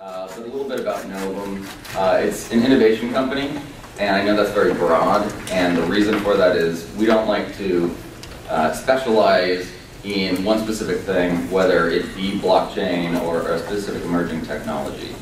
but a little bit about Novum. It's an innovation company, and I know that's very broad, and the reason for that is we don't like to specialize in one specific thing, whether it be blockchain or a specific emerging technology.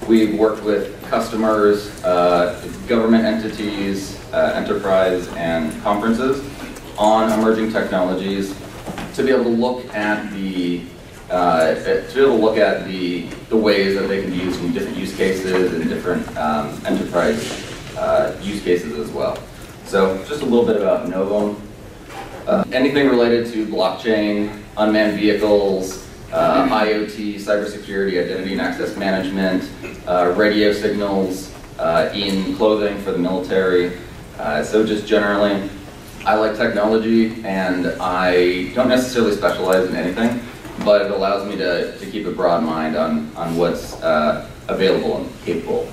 We've worked with customers, government entities, enterprise, and conferences on emerging technologies to be able to look at the ways that they can be used in different use cases and different enterprise use cases as well. So just a little bit about Novum. Anything related to blockchain, unmanned vehicles, IoT, cybersecurity, identity and access management, radio signals in clothing for the military. So just generally, I like technology, and I don't necessarily specialize in anything, but it allows me to keep a broad mind on what's available and capable.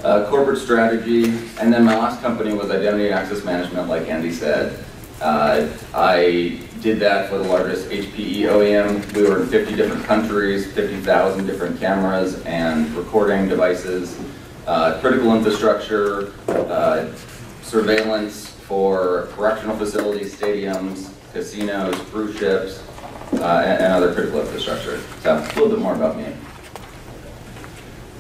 Corporate strategy, and then my last company was identity and access management, like Andy said. I did that for the largest HPE OEM. We were in 50 different countries, 50,000 different cameras and recording devices, critical infrastructure, surveillance for correctional facilities, stadiums, casinos, cruise ships, and other critical infrastructure. So a little bit more about me.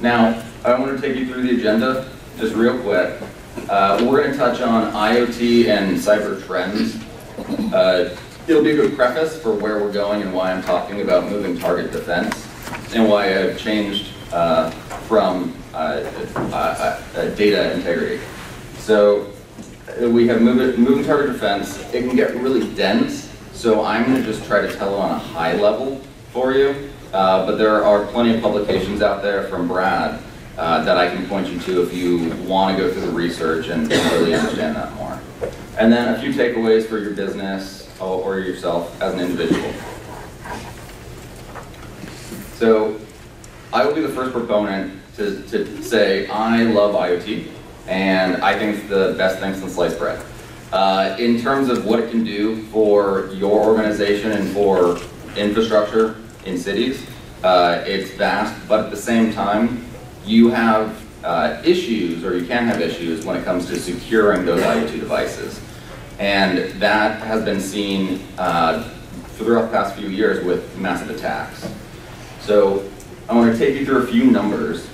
Now, I want to take you through the agenda just real quick. We're going to touch on IoT and cyber trends. It'll be a good preface for where we're going and why I'm talking about moving target defense and why I've changed from data integrity. So we have moving target defense. It can get really dense, so I'm going to just try to tell on a high level for you. But there are plenty of publications out there from Brad that I can point you to if you want to go through the research and really understand that more. And then a few takeaways for your business or yourself as an individual. So I will be the first proponent to say I love IoT, and I think it's the best thing since sliced bread. In terms of what it can do for your organization and for infrastructure in cities, it's vast, but at the same time, you have issues, or you can have issues when it comes to securing those IoT devices. And that has been seen throughout the past few years with massive attacks. So I want to take you through a few numbers.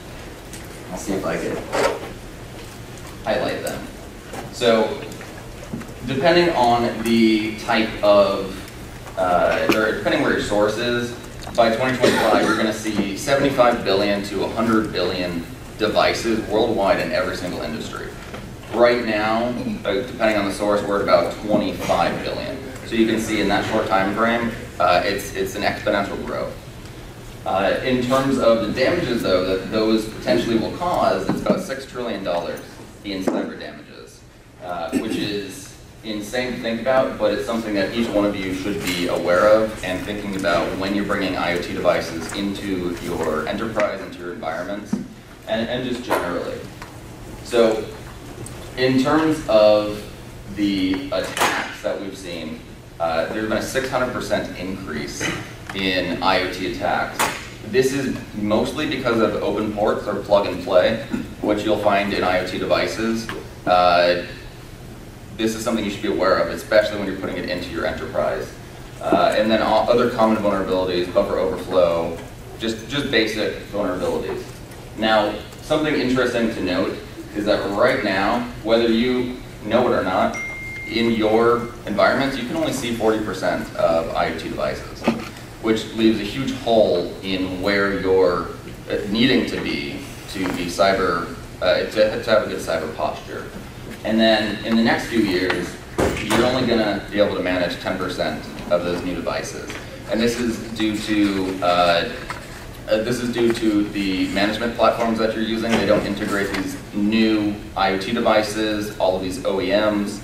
I'll see if I can highlight them. So depending on the type of, or depending where your source is, by 2025, you're going to see 75 billion to 100 billion devices worldwide in every single industry. Right now, depending on the source, we're at about 25 billion. So you can see in that short time frame, it's an exponential growth. In terms of the damages, though, that those potentially will cause, it's about $6 trillion in cyber damages, which is insane to think about, but it's something that each one of you should be aware of and thinking about when you're bringing IoT devices into your enterprise, into your environments, and just generally. So in terms of the attacks that we've seen, there's been a 600% increase in IoT attacks. This is mostly because of open ports or plug and play, which you'll find in IoT devices. This is something you should be aware of, especially when you're putting it into your enterprise. And then other common vulnerabilities, buffer overflow, just basic vulnerabilities. Now, something interesting to note is that right now, whether you know it or not, in your environments, you can only see 40% of IoT devices, which leaves a huge hole in where you're needing to be cyber, to have a good cyber posture. And then in the next few years, you're only going to be able to manage 10% of those new devices. And this is due to the management platforms that you're using. They don't integrate these new IoT devices, all of these OEMs.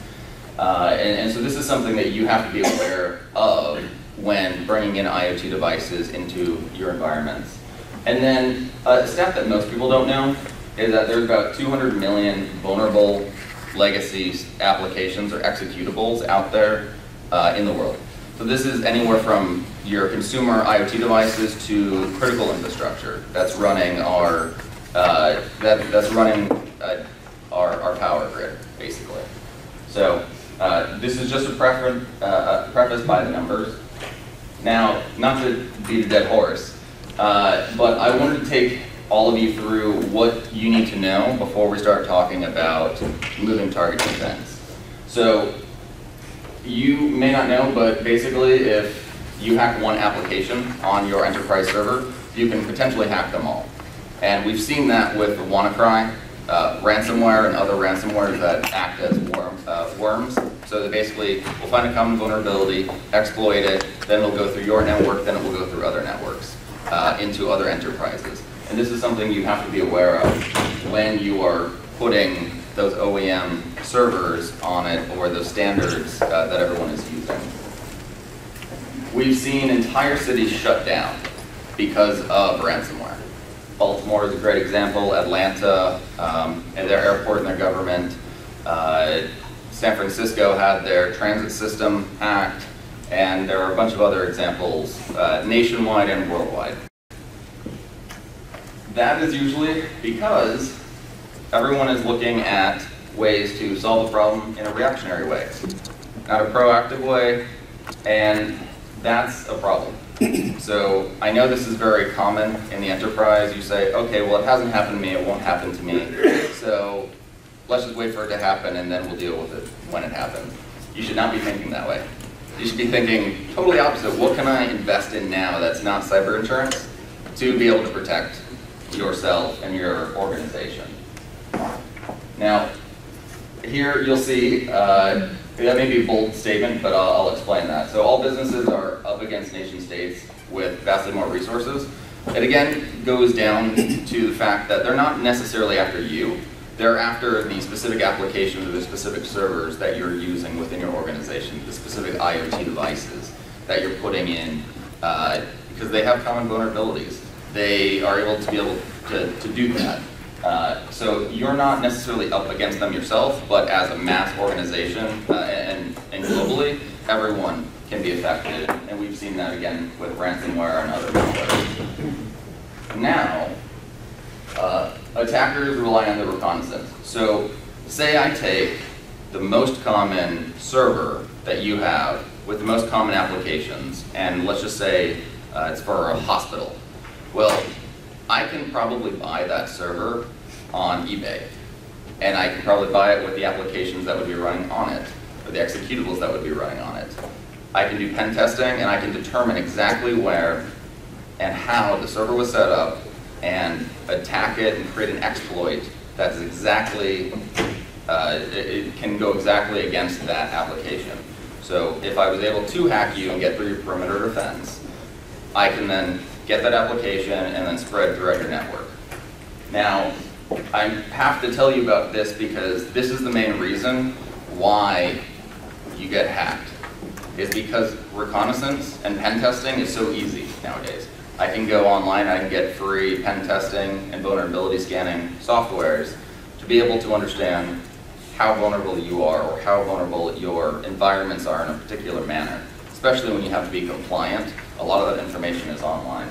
And so this is something that you have to be aware of when bringing in IoT devices into your environments. And then a stat that most people don't know is that there's about 200 million vulnerable legacy applications or executables out there in the world. So So this is anywhere from your consumer IoT devices to critical infrastructure that's running our our power grid, basically. So this is just a preface by the numbers. Now, not to beat a dead horse, but I wanted to take all of you through what you need to know before we start talking about moving target defense. So you may not know, but basically if you hack one application on your enterprise server, you can potentially hack them all. And we've seen that with the WannaCry, ransomware and other ransomware that act as worms. So they basically will find a common vulnerability, exploit it, then it'll go through your network, then it will go through other networks into other enterprises. And this is something you have to be aware of when you are putting those OEM servers on it or those standards that everyone is using. We've seen entire cities shut down because of ransomware. Baltimore is a great example, Atlanta, and their airport and their government. San Francisco had their transit system hacked, and there are a bunch of other examples nationwide and worldwide. That is usually because everyone is looking at ways to solve a problem in a reactionary way, not a proactive way, and that's a problem. So I know this is very common in the enterprise. You say, okay, well, it hasn't happened to me, it won't happen to me, so let's just wait for it to happen and then we'll deal with it when it happens. You should not be thinking that way. You should be thinking totally opposite. What can I invest in now that's not cyber insurance to be able to protect yourself and your organization? Now, here you'll see, that may be a bold statement, but I'll explain that. So all businesses are up against nation states with vastly more resources. It again goes down to the fact that they're not necessarily after you. They're after the specific applications or the specific servers that you're using within your organization, the specific IoT devices that you're putting in, because they have common vulnerabilities. They are able to do that. So you're not necessarily up against them yourself, but as a mass organization and globally, everyone can be affected. And we've seen that again with ransomware and other malware. Now, attackers rely on the reconnaissance. So say I take the most common server that you have with the most common applications, and let's just say it's for a hospital. Well, I can probably buy that server on eBay, and I can probably buy it with the applications that would be running on it, or the executables that would be running on it. I can do pen testing, and I can determine exactly where and how the server was set up, and attack it and create an exploit that's exactly, it can go exactly against that application. So if I was able to hack you and get through your perimeter defense, I can then get that application and then spread throughout your network. Now, I have to tell you about this because this is the main reason why you get hacked. Is because reconnaissance and pen testing is so easy nowadays. I can go online, I can get free pen testing and vulnerability scanning softwares to be able to understand how vulnerable you are or how vulnerable your environments are in a particular manner, especially when you have to be compliant. A lot of that information is online.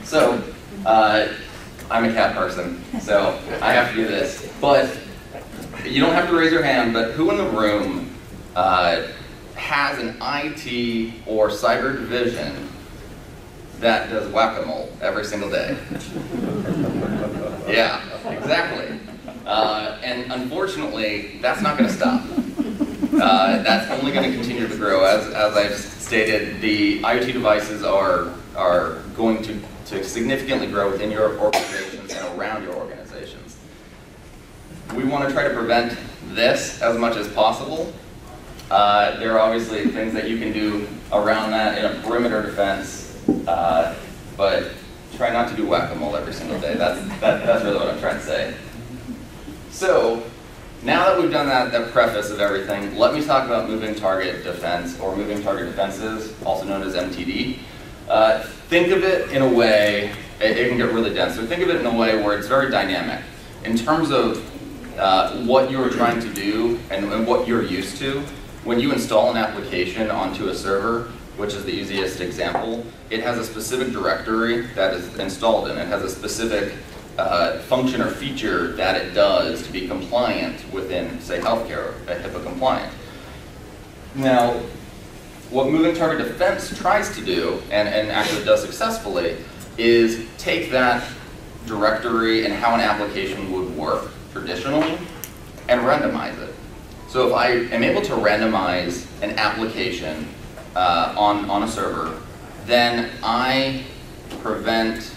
So, I'm a cat person, so I have to do this. But you don't have to raise your hand, but who in the room has an IT or cyber division that does whack-a-mole every single day? Yeah, exactly. And unfortunately, that's not going to stop. That's only going to continue to grow. As I've stated, the IoT devices are going to significantly grow within your organizations and around your organizations. We want to try to prevent this as much as possible. There are obviously things that you can do around that in a perimeter defense, but try not to do whack-a-mole every single day. That's really what I'm trying to say. So, now that we've done that preface of everything, let me talk about moving target defense, or moving target defenses, also known as MTD. Think of it in a way, it can get really dense, so think of it in a way where it's very dynamic. In terms of what you're trying to do and what you're used to, when you install an application onto a server, which is the easiest example, it has a specific directory that is installed in. It has a specific function or feature that it does to be compliant within, say, healthcare, HIPAA compliant. Now, what moving target defense tries to do, and actually does successfully, is take that directory and how an application would work traditionally and randomize it. So if I am able to randomize an application on a server, then I prevent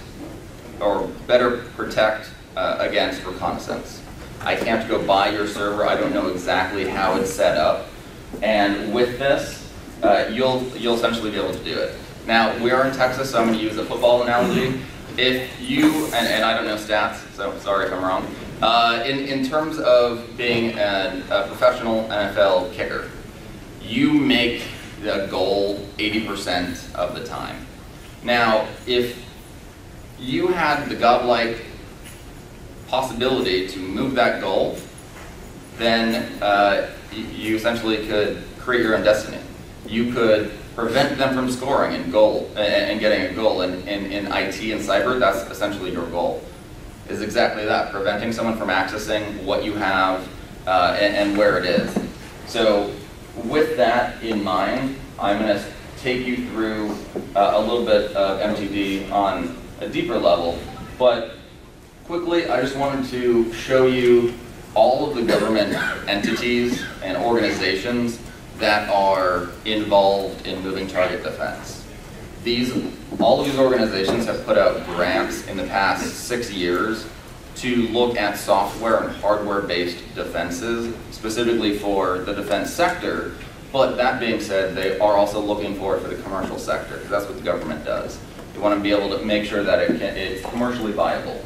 or better protect against reconnaissance. I can't go by your server. I don't know exactly how it's set up. And with this, you'll essentially be able to do it. Now, we are in Texas, so I'm going to use a football analogy. If you, and I don't know stats, so sorry if I'm wrong, in terms of being a professional NFL kicker, you make the goal 80% of the time. Now, if you had the godlike possibility to move that goal, then you essentially could create your own destiny. You could prevent them from scoring and getting a goal. And in IT and cyber, that's essentially your goal. Is exactly that, preventing someone from accessing what you have and where it is. So with that in mind, I'm going to take you through a little bit of MTD on a deeper level. But quickly, I just wanted to show you all of the government entities and organizations that are involved in moving target defense. All of these organizations have put out grants in the past 6 years to look at software and hardware-based defenses, specifically for the defense sector. But that being said, they are also looking for it for the commercial sector, because that's what the government does. You want to be able to make sure that it's commercially viable.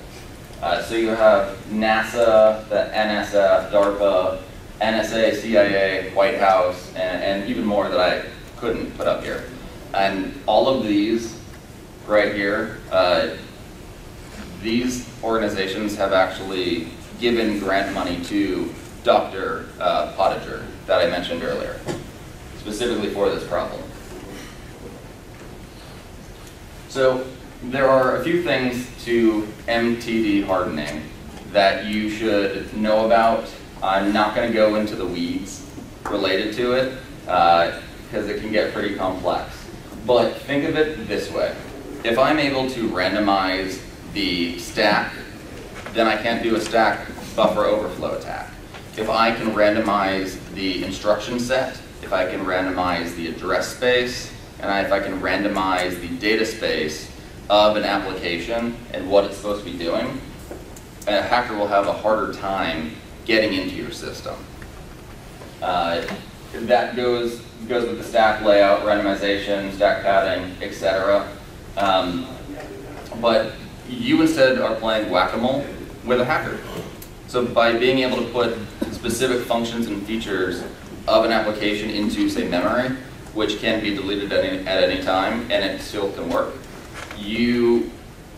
So you have NASA, the NSF, DARPA, NSA, CIA, White House, and even more that I couldn't put up here. And all of these right here, these organizations have actually given grant money to Dr. Pottinger that I mentioned earlier, specifically for this problem. So there are a few things to MTD hardening that you should know about. I'm not going to go into the weeds related to it because it can get pretty complex. But think of it this way. If I'm able to randomize the stack, then I can't do a stack buffer overflow attack. If I can randomize the instruction set, if I can randomize the address space, and if I can randomize the data space of an application and what it's supposed to be doing, a hacker will have a harder time getting into your system. That goes with the stack layout, randomization, stack padding, etc. But you instead are playing whack-a-mole with a hacker. So by being able to put specific functions and features of an application into, say, memory, which can be deleted at any time, and it still can work, you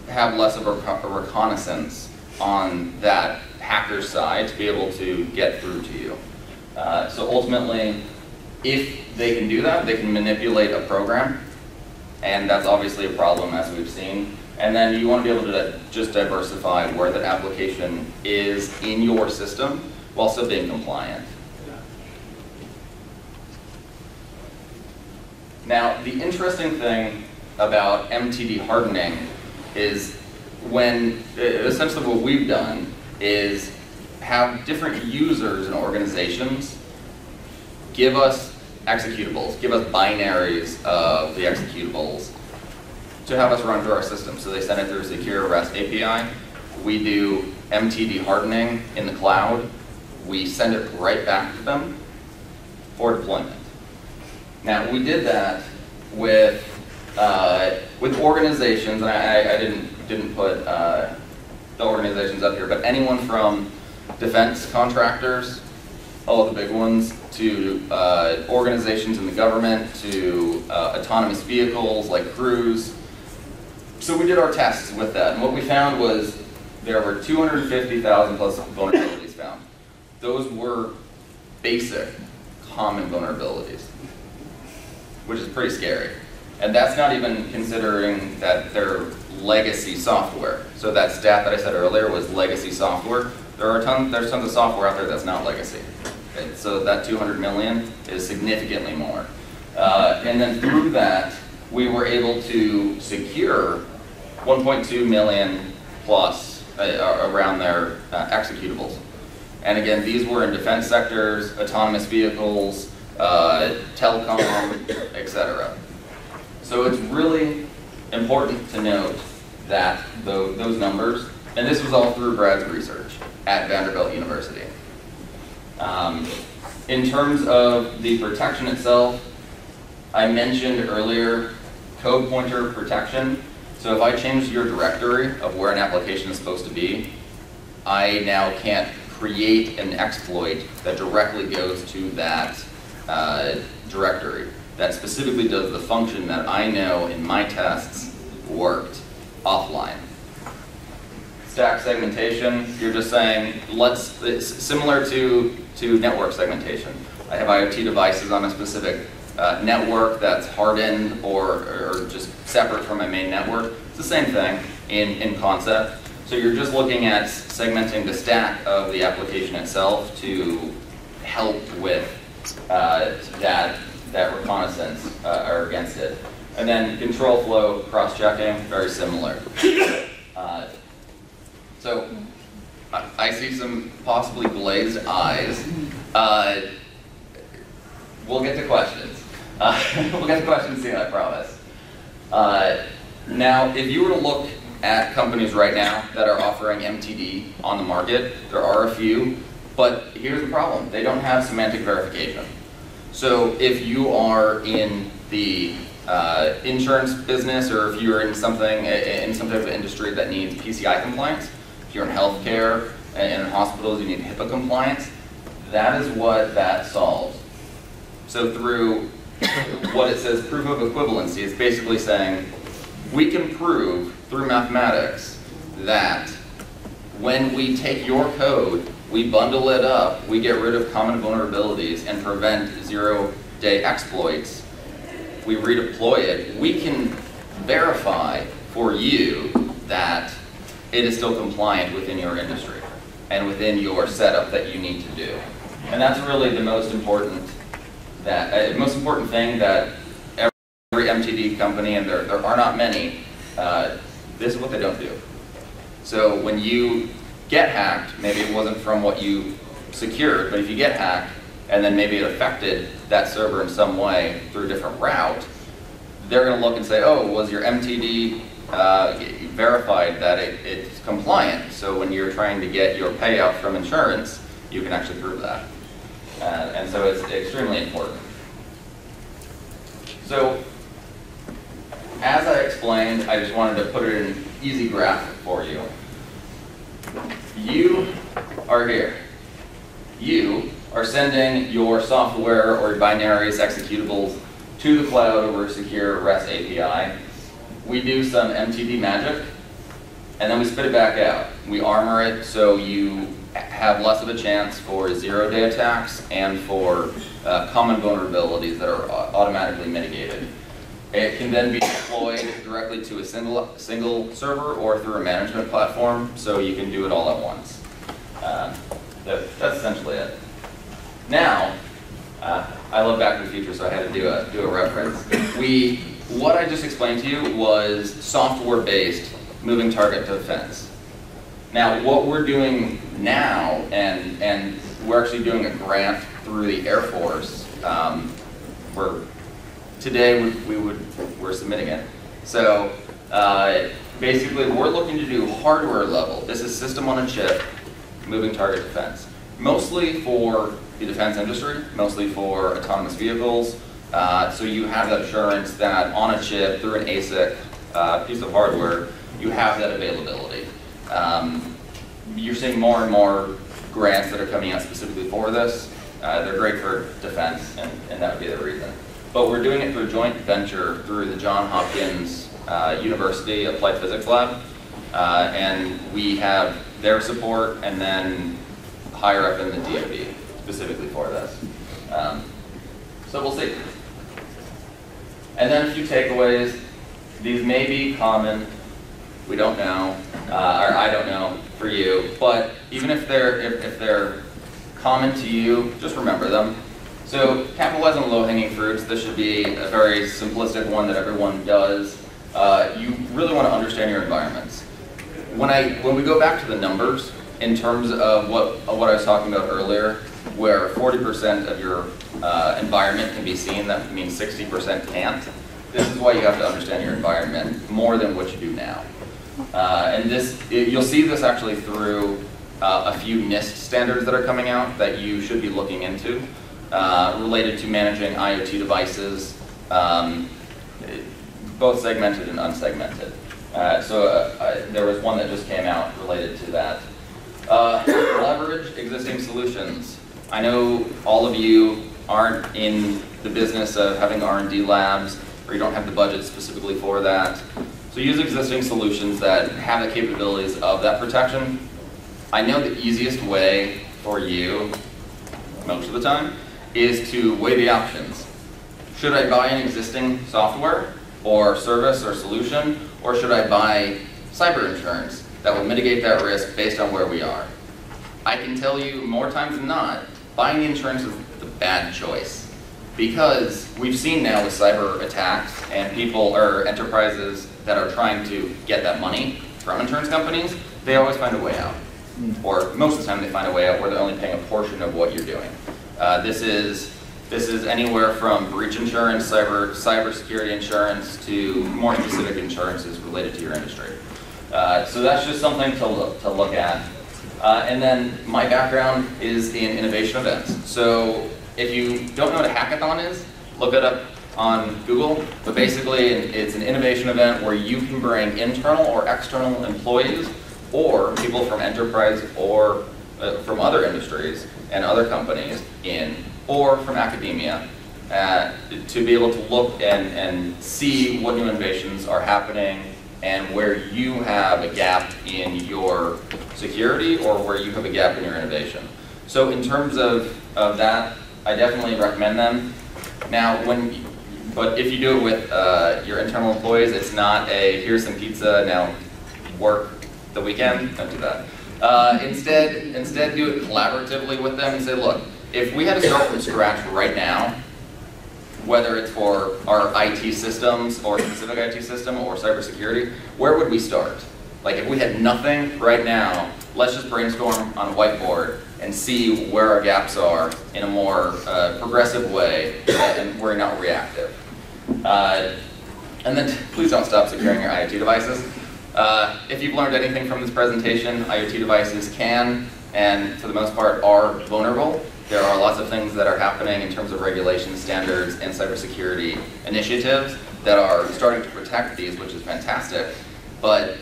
have less of a reconnaissance on that hacker's side to be able to get through to you. So ultimately, if they can do that, they can manipulate a program, and that's obviously a problem, as we've seen. And then you want to be able to just diversify where that application is in your system while still being compliant. Now, the interesting thing about MTD hardening is essentially what we've done is have different users and organizations give us executables, give us binaries of the executables to have us run through our system. So they send it through a secure REST API. We do MTD hardening in the cloud. We send it right back to them for deployment. Now, we did that with organizations, and I didn't put the organizations up here, but anyone from defense contractors, all of the big ones, to organizations in the government, to autonomous vehicles like Cruise. So we did our tests with that, and what we found was there were 250,000 plus vulnerabilities found. Those were basic common vulnerabilities, which is pretty scary. And that's not even considering that they're legacy software. So that stat that I said earlier was legacy software. There's tons of software out there that's not legacy. Okay? So that 200 million is significantly more. And then through that, we were able to secure 1.2 million plus around their executables. And again, these were in defense sectors, autonomous vehicles, telecom, etc. So it's really important to note that those numbers, and this was all through Brad's research at Vanderbilt University. In terms of the protection itself, I mentioned earlier code pointer protection. So if I change your directory of where an application is supposed to be, I now can't create an exploit that directly goes to that directory that specifically does the function that I know in my tests worked offline. Stack segmentation, you're just saying, it's similar to network segmentation. I have IoT devices on a specific network that's hardened or just separate from my main network. It's the same thing in concept. So you're just looking at segmenting the stack of the application itself to help with that reconnaissance or against it. And then control flow cross-checking, very similar. So I see some possibly glazed eyes. We'll get to questions. We'll get to questions soon, I promise. Now, if you were to look at companies right now that are offering MTD on the market, there are a few, but here's the problem. They don't have semantic verification. So if you are in the insurance business, or if you're in some type of industry that needs PCI compliance, if you're in healthcare and in hospitals you need HIPAA compliance, that is what that solves. So through what it says proof of equivalency, it's basically saying we can prove through mathematics that when we take your code, we bundle it up, we get rid of common vulnerabilities and prevent zero-day exploits, we redeploy it, we can verify for you that it is still compliant within your industry and within your setup that you need to do. And that's really the most important thing that every MTD company, and there are not many, this is what they don't do. So when you get hacked, maybe it wasn't from what you secured, but if you get hacked and then maybe it affected that server in some way through a different route, they're going to look and say, oh, was your MTD verified that it's compliant? So when you're trying to get your payout from insurance, you can actually prove that. And so it's extremely important. So as I explained, I just wanted to put it in an easy graphic for you. You are here. You are sending your software or binaries, executables, to the cloud over a secure REST API. We do some MTD magic, and then we spit it back out. We armor it so you have less of a chance for zero-day attacks and for common vulnerabilities that are automatically mitigated. It can then be deployed directly to a single server or through a management platform, so you can do it all at once. That's essentially it. Now, I love Back to the Future, so I had to do a reference. What I just explained to you was software-based moving target defense. Now, what we're doing now, and we're actually doing a grant through the Air Force. Today we're submitting it. So basically, we're looking to do hardware level. This is system on a chip, moving target defense. Mostly for the defense industry, mostly for autonomous vehicles. So you have that assurance that on a chip, through an ASIC piece of hardware, you have that availability. You're seeing more and more grants that are coming out specifically for this. They're great for defense, and that would be the reason. But we're doing it through a joint venture through the Johns Hopkins University Applied Physics Lab. And we have their support, and then higher up in the DoD specifically for this. So we'll see. And then a few takeaways. These may be common. We don't know, or I don't know for you. But even if they're common to you, just remember them. So capitalize on low-hanging fruits. This should be a very simplistic one that everyone does. You really want to understand your environments. When we go back to the numbers, in terms of what I was talking about earlier, where 40% of your environment can be seen, that means 60% can't. This is why you have to understand your environment more than what you do now. And you'll see this actually through a few NIST standards that are coming out that you should be looking into, related to managing IoT devices, both segmented and unsegmented. There was one that just came out related to that. Leverage existing solutions. I know all of you aren't in the business of having R&D labs, or you don't have the budget specifically for that. So use existing solutions that have the capabilities of that protection. I know the easiest way for you, most of the time, is to weigh the options. Should I buy an existing software or service or solution, or should I buy cyber insurance that will mitigate that risk based on where we are? I can tell you more times than not, buying the insurance is the bad choice. Because we've seen now with cyber attacks and people or enterprises that are trying to get that money from insurance companies, they always find a way out. Or most of the time they find a way out where they're only paying a portion of what you're doing. This is anywhere from breach insurance, cybersecurity insurance, to more specific insurances related to your industry. So that's just something to look at. And then my background is in innovation events. So if you don't know what a hackathon is, look it up on Google. But basically, it's an innovation event where you can bring internal or external employees or people from enterprise or from other industries and other companies in, or from academia, to be able to look and see what new innovations are happening and where you have a gap in your security or where you have a gap in your innovation. So in terms of that, I definitely recommend them. Now, but if you do it with your internal employees, it's not a here's some pizza, now work the weekend. Don't do that. Instead do it collaboratively with them and say, look, if we had to start from scratch right now, whether it's for our IT systems or specific IT system or cybersecurity, where would we start? Like if we had nothing right now, let's just brainstorm on a whiteboard and see where our gaps are in a more progressive way and we're not reactive. And then please don't stop securing your IoT devices. If you've learned anything from this presentation, IoT devices can, and for the most part, are vulnerable. There are lots of things that are happening in terms of regulation standards and cybersecurity initiatives that are starting to protect these, which is fantastic. But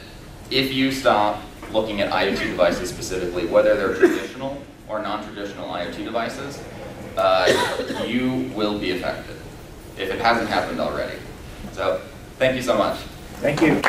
if you stop looking at IoT devices specifically, whether they're traditional or non-traditional IoT devices, you will be affected if it hasn't happened already. So thank you so much. Thank you.